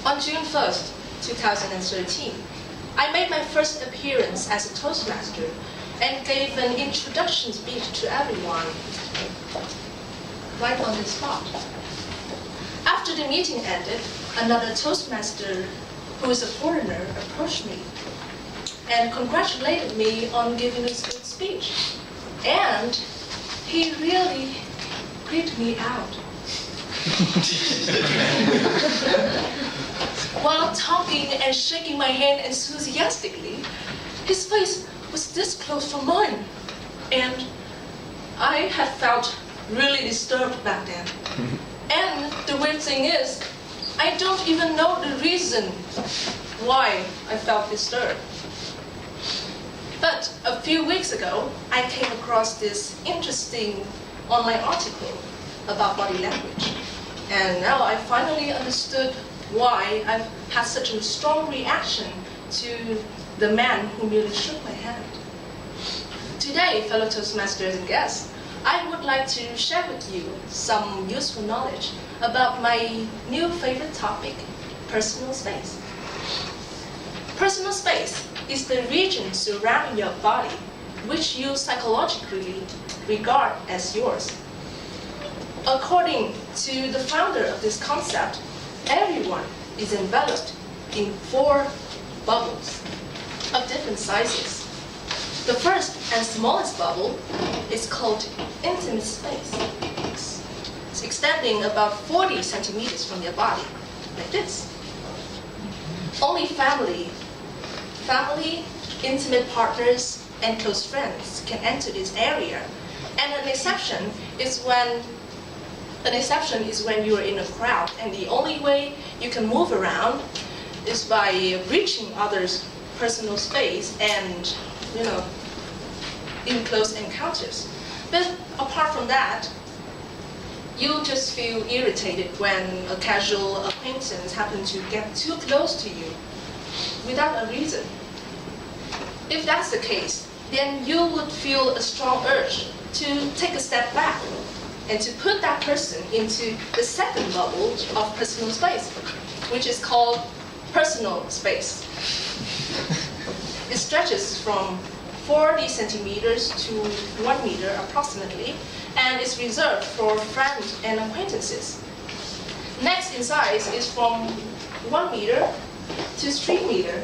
On June 1st, 2013, I made my first appearance as a Toastmaster and gave an introduction speech to everyone right on the spot. After the meeting ended, another Toastmaster, who is a foreigner, approached me and congratulated me on giving a good speech. And he really creeped me out. While talking and shaking my hand enthusiastically, his face was this close from mine, and I had felt really disturbed back then. And the weird thing is, I don't even know the reason why I felt disturbed. But a few weeks ago, I came across this interesting online article about body language. And now I finally understood why I've had such a strong reaction to the man who merely shook my hand. Today, fellow Toastmasters and guests, I would like to share with you some useful knowledge about my new favorite topic, personal space. Personal space is the region surrounding your body, which you psychologically regard as yours. According to the founder of this concept, everyone is enveloped in 4 bubbles of different sizes. The first and smallest bubble is called intimate space. It's extending about 40 centimeters from your body, like this. Only family, intimate partners, and close friends can enter this area. And an exception is when you are in a crowd, and the only way you can move around is by reaching others' personal space and, in close encounters. But apart from that, you just feel irritated when a casual acquaintance happens to get too close to you without a reason. If that's the case, then you would feel a strong urge to take a step back and to put that person into the second bubble of personal space, which is called personal space. It stretches from 40 centimeters to 1 meter approximately, and is reserved for friends and acquaintances. Next in size is from 1 meter to 3 meter.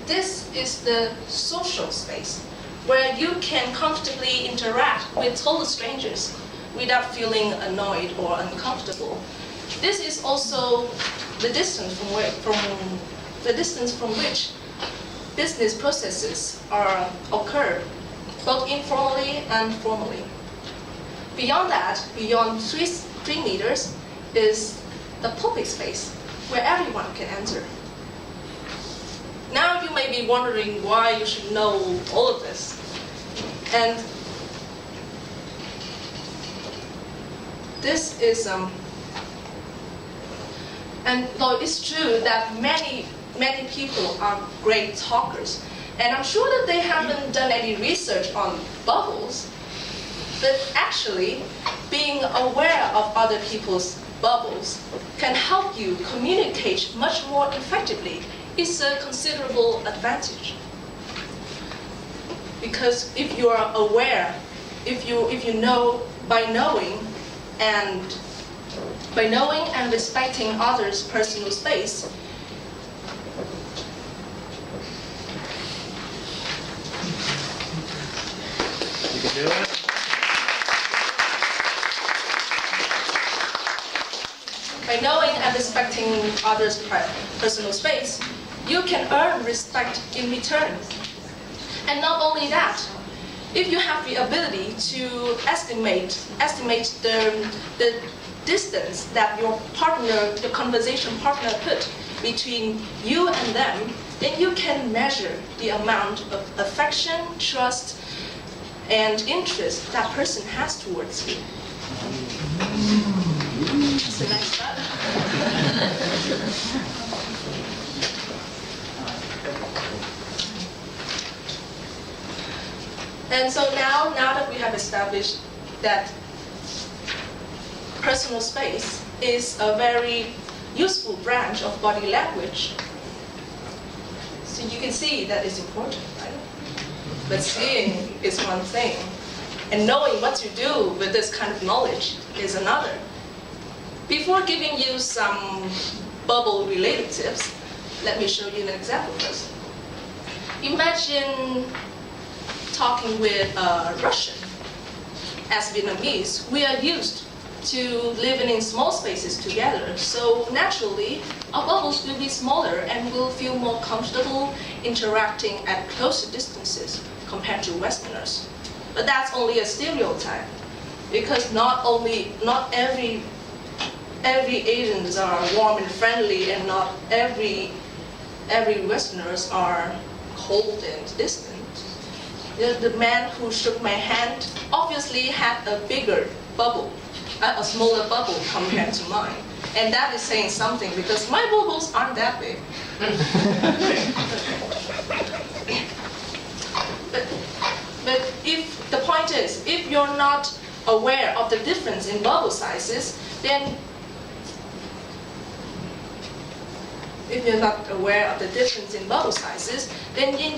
This is the social space, where you can comfortably interact with total strangers without feeling annoyed or uncomfortable. This is also the distance from which business processes occur, both informally and formally. Beyond that, beyond 3 meters, is the public space, where everyone can enter. Now you may be wondering why you should know all of this. And this is, and though it's true that many people are great talkers, and I'm sure that they haven't done any research on bubbles, but actually being aware of other people's bubbles can help you communicate much more effectively. It's a considerable advantage. Because if you are aware, if you know, by knowing and respecting others' personal space, you can do it. By knowing and respecting others' personal space, you can earn respect in return. And not only that, if you have the ability to estimate the distance that your conversation partner put between you and them, then you can measure the amount of affection, trust, and interest that person has towards you. That's a nice start. And so now that we have established that personal space is a very useful branch of body language. So you can see that it's important, right? But seeing is one thing, and knowing what to do with this kind of knowledge is another. Before giving you some bubble-related tips, let me show you an example first. Imagine talking with a Russian. As Vietnamese, we are used to living in small spaces together, so naturally, our bubbles will be smaller and we'll feel more comfortable interacting at closer distances compared to Westerners. But that's only a stereotype, because not every Asians are warm and friendly, and not every Westerners are cold and distant. The man who shook my hand obviously had a bigger bubble, a smaller bubble compared to mine. And that is saying something, because my bubbles aren't that big. But if the point is, if you're not aware of the difference in bubble sizes, then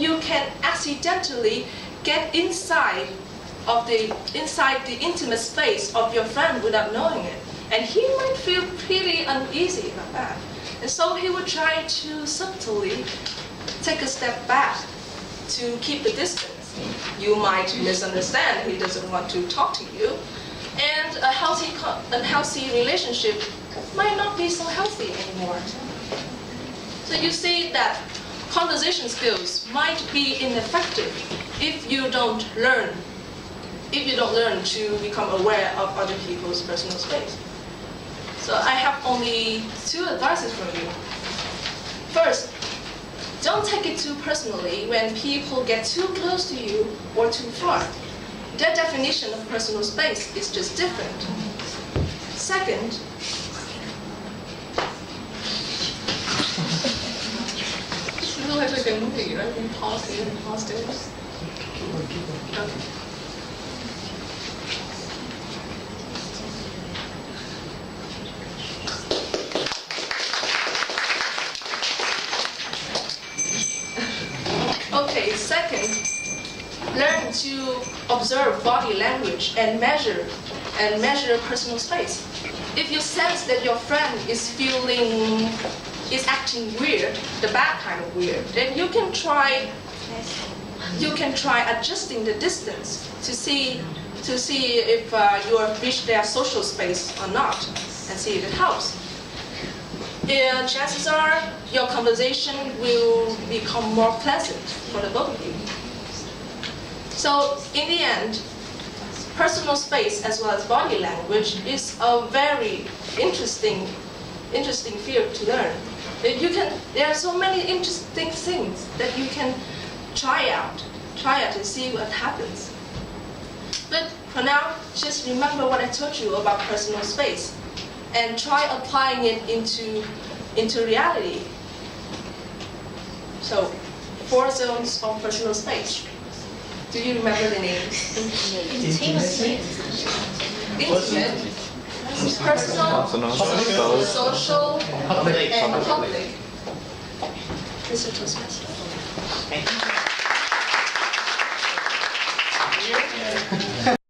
you can accidentally get inside the intimate space of your friend without knowing it. And he might feel pretty uneasy about that. And so he would try to subtly take a step back to keep the distance. You might misunderstand, he doesn't want to talk to you. And a healthy relationship might not be so healthy anymore. So you see that conversation skills might be ineffective if you don't learn to become aware of other people's personal space. So I have only 2 advices for you. First, don't take it too personally when people get too close to you or too far. Their definition of personal space is just different. Second, this looks like a movie, right? We pause here and pause there. Okay. Okay, second, learn to observe body language and measure personal space. If you sense that your friend is acting weird, the bad kind of weird, then you can try adjusting the distance to see if you have reached their social space or not, and see if it helps. Chances are your conversation will become more pleasant for the both of you. So in the end, personal space as well as body language is a very interesting field to learn. There are so many interesting things that you can try out and see what happens. But for now, just remember what I told you about personal space, and try applying it into reality. So, 4 zones of personal space. Do you remember the names? Intimate, personal, social, and public. Mr. Toastmaster. Thank you.